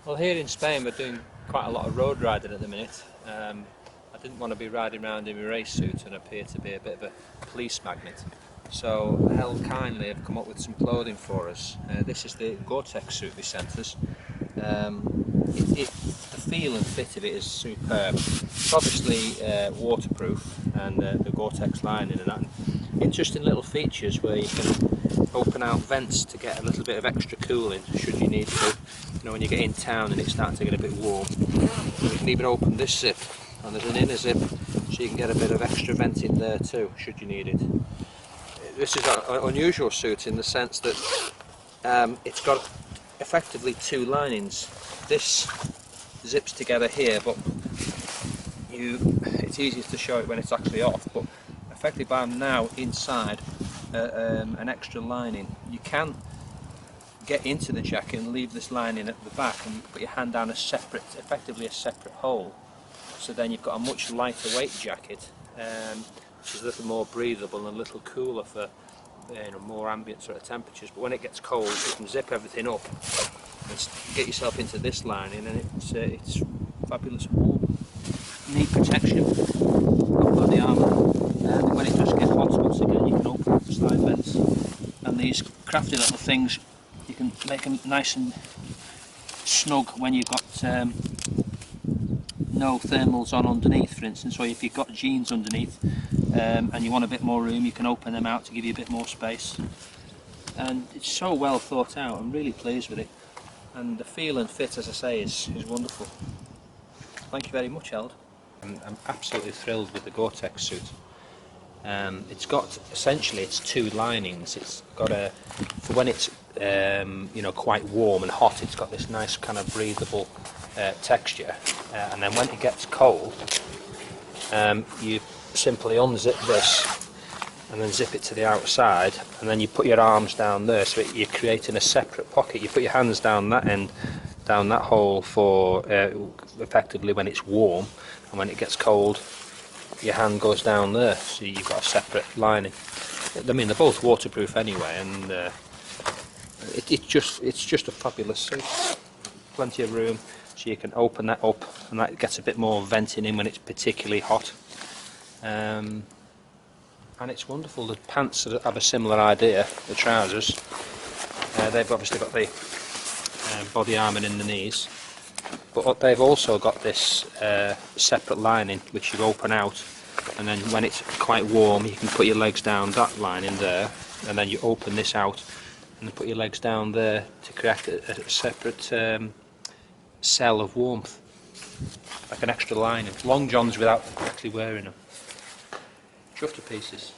Well, here in Spain we're doing quite a lot of road riding at the minute. I didn't want to be riding around in my race suit and appear to be a bit of a police magnet. So Held kindly have come up with some clothing for us. This is the Gore-Tex suit they sent us. The feel and fit of it is superb. It's obviously waterproof, and the Gore-Tex lining and that. Interesting little features where you can open out vents to get a little bit of extra cooling should you need to. You know, when you get in town and it's starting to get a bit warm. You can even open this zip, and there's an inner zip, so you can get a bit of extra vent in there too should you need it. This is an unusual suit in the sense that it's got effectively two linings. This zips together here, but it's easier to show it when it's actually off, but effectively I'm now inside an extra lining. You can get into the jacket and leave this lining at the back and put your hand down effectively a separate hole, so then you've got a much lighter weight jacket, which is a little more breathable and a little cooler for more ambient sort of temperatures. But when it gets cold, you can zip everything up and get yourself into this lining, and it's fabulous warm. Neat protection on the armour. When it does get hot, once again you can open up the slide vents, and these crafty little things you can make them nice and snug when you've got no thermals on underneath, for instance, or if you've got jeans underneath and you want a bit more room, you can open them out to give you a bit more space. And it's so well thought out. I'm really pleased with it, and the feel and fit, as I say, is wonderful. Thank you very much, Held. I'm absolutely thrilled with the Gore-Tex suit. It's got essentially it's two linings. It's got for when it's quite warm and hot, it's got this nice kind of breathable texture, and then when it gets cold, you simply unzip this and then zip it to the outside, and then you put your arms down there, so you're creating a separate pocket. You put your hands down that end, down that hole for effectively when it's warm, and when it gets cold your hand goes down there, so you've got a separate lining. I mean, they're both waterproof anyway, and it's just a fabulous suit. Plenty of room, so you can open that up and that gets a bit more venting in when it's particularly hot. And it's wonderful. The pants have a similar idea, the trousers. They've obviously got the body armour in the knees, but they've also got this separate lining which you open out, and then when it's quite warm you can put your legs down that lining there, and then you open this out and put your legs down there to create a separate cell of warmth, like an extra lining. Long johns without actually wearing them. Chuffed to pieces.